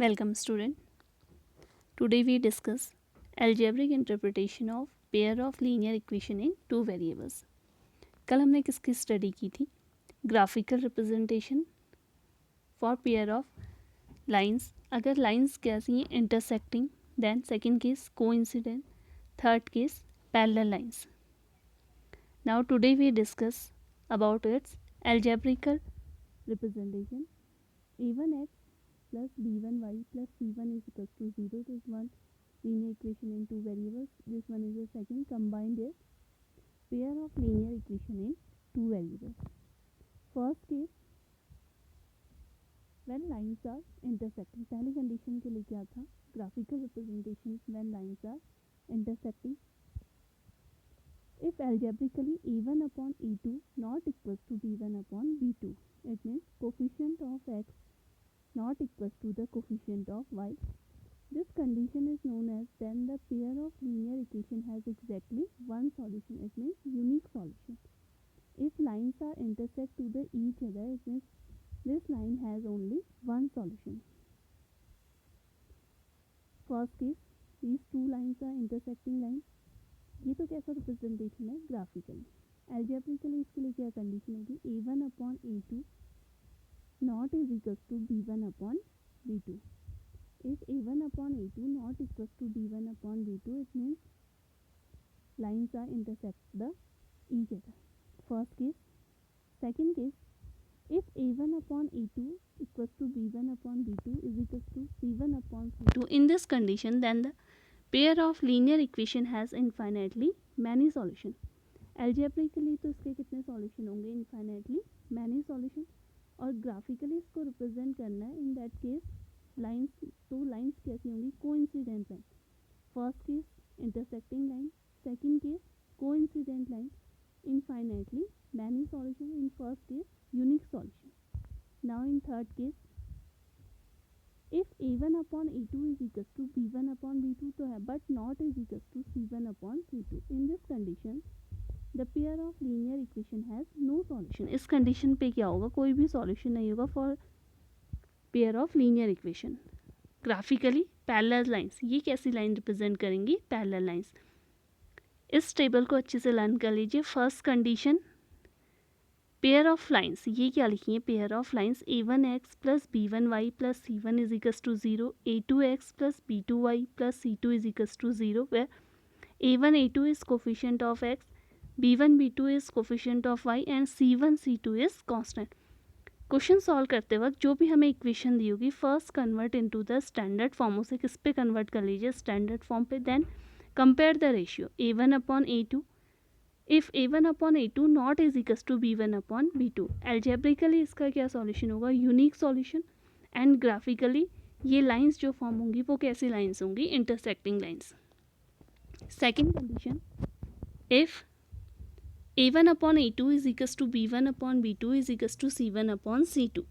Welcome student. Today we discuss algebraic interpretation of pair of linear equation in two variables. कल हमने किसकी study की थी? Graphical representation for pair of lines. अगर lines कैसी हैं intersecting, then second case coincident, third case parallel lines. Now today we discuss about its algebraical representation. a1x plus b1y plus c1 is equals to 0. This one linear equation in two variables. This one is the second combined is pair of linear equation in two variables. First case when lines are intersecting. पहली condition के लिए क्या था? Graphical representation when lines are intersecting. If algebraically a1 upon a2 not equals to b1 upon b2, it means coefficient of x not equals to the coefficient of y. This condition is known as then the pair of linear equation has exactly one solution. It means unique solution. If lines are intersect to the each other, it means this line has only one solution. First case, these two lines are intersecting lines. ये तो कैसा representation है? Graphically. Algebraically इसके लिए क्या condition होगी? a1 upon a2 not is equals to b1 upon b2. If a1 upon a2 not equals to b1 upon b2, it means lines are intersect the each other. First case. Second case, if a1 upon a2 equals to b1 upon b2 is equals to c1 upon c2, in this condition then the pair of linear equation has infinitely many solution. algebraically तो इसके कितने solution होंगे? infinitely many solution. और graphically इसको represent करना है. In that case lines, तो lines कैसी होंगी? Coincident line. First case intersecting line, second case coincident line. Infinitely many solution. In first case unique solution. Now in third case if a1 upon a2 is equal to b1 upon b2 तो है, but not is equal to c1 upon c2. In this condition the pair of linear equation has no solution. इस condition पे क्या होगा? कोई भी solution नहीं होगा for pair of linear equation. Graphically parallel lines. ये कैसी लाइन रिप्रेजेंट करेंगी? Parallel lines. इस टेबल को अच्छे से लर्न कर लीजिए. First condition pair of lines. ये क्या लिखी है? Pair of lines a1x plus b1y plus c1 is equals to 0, a2x plus b2y plus c2 is equals to 0, where a1 a2 is coefficient of x, b1 b2 is coefficient of y and c1 c2 is constant. Question solve करते वक्त जो भी हमें equation दी होगी first convert into the standard form. उसे किस पे कन्वर्ट कर लीजिए? स्टैंडर्ड फॉर्म पे. Then compare the ratio a1 upon a2. If a1 upon a2 not is equals to b1 upon b2, algebraically इसका क्या सॉल्यूशन होगा? Unique solution. एंड ग्राफिकली ये लाइंस जो फॉर्म होंगी वो कैसी लाइंस होंगी? Intersecting lines. Second condition, if a1 upon a2 is equals to b1 upon b2 is equals to c1 upon c2.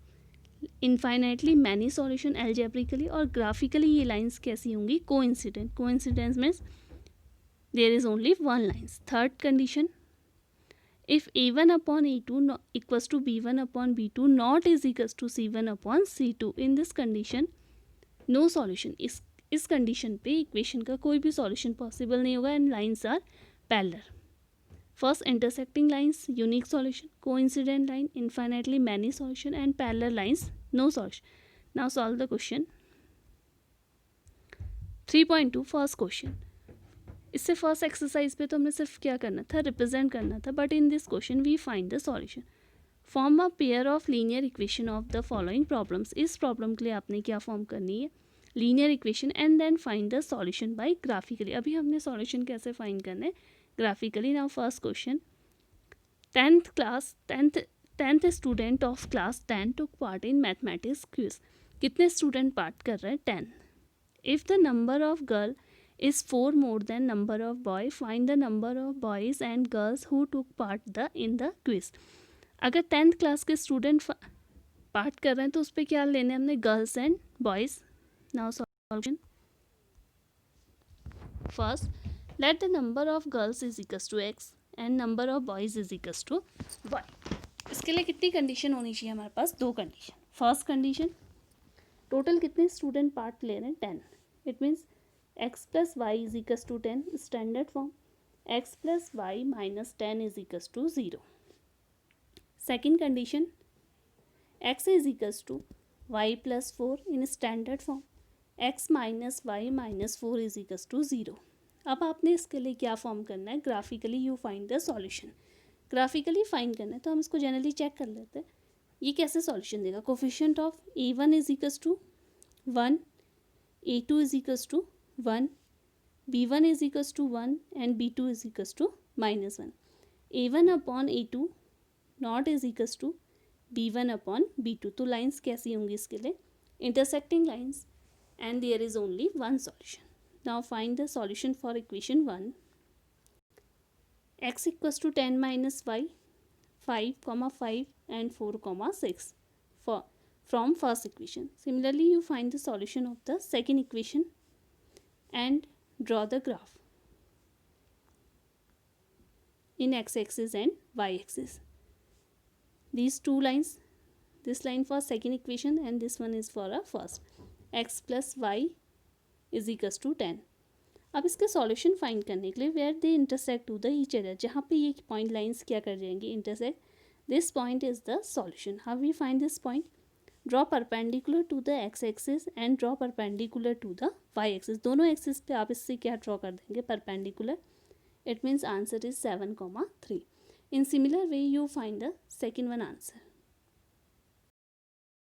Infinitely many solution algebraically. और graphically ये lines कैसी होंगी? Coincident. Coincidence means there is only one lines. Third condition, if a1 upon a2 equals to b1 upon b2 not is equals to c1 upon c2. In this condition no solution. इस condition पे equation का कोई भी solution possible नहीं होगा and lines are parallel. First intersecting lines, unique solution. Coincident line, infinitely many solution. And parallel lines, no solution. Now solve the question. 3.2 first question. इससे first exercise पे तो हमने सिर्फ क्या करना था? रिप्रेजेंट करना था. But in this question we find the solution. Form a pair of linear equation of the following problems. इस प्रॉब्लम के लिए आपने क्या फॉर्म करनी है? Linear equation and then find the solution by graphically. अभी हमने सॉल्यूशन कैसे फाइंड करना है? Graphically. Now first question, 10th student of class 10 took part in mathematics quiz. कितने स्टूडेंट पार्ट कर रहे हैं? 10. If the number of girl is 4 more than number of boy, find the number of boys and girls who took part in the quiz. अगर 10th class के student part कर रहे हैं तो उस पर क्या लेने हमने? Girls and boys. Now solution. First, let the number of girls is equals to x and number of boys is equals to y. इसके लिए कितनी कंडीशन होनी चाहिए हमारे पास? दो कंडीशन. फर्स्ट कंडीशन, टोटल कितने स्टूडेंट पार्ट ले रहे हैं 10. It means x plus y is equals to 10 standard form, x plus y minus 10 is equals to 0. Second condition x is equals to y plus 4 in standard form, x minus y minus 4 is equals to 0. अब आपने इसके लिए क्या form करना है, graphically you find the solution. Graphically find करना है तो हम इसको जनरली चेक कर लेते हैं. ये कैसे सॉल्यूशन देगा, coefficient of a1 is equals to 1, a2 is equals to 1, b1 is equals to 1 and b2 is equals to -1. a1 upon a2 not is equals to b1 upon b2. तो lines कैसी होंगी इसके लिए, intersecting lines, and there is only one solution. Now find the solution for equation 1. x equals to 10 minus y, 5, and 4, 6 from first equation. Similarly, you find the solution of the second equation and draw the graph in x-axis and y-axis. These two lines, this line for second equation and this one is for a first. x plus y is equals to 10. अब इसका solution find करने के लिए where they intersect to the each other, जहाँ पे ये point lines क्या कर जाएंगे, intersect, this point is the solution. How we find this point, draw perpendicular to the x axis and draw perpendicular to the y axis. दोनों axis पे आप इससे क्या ड्रॉ कर देंगे, perpendicular. It means answer is 7, 3. In similar way you find the second one answer.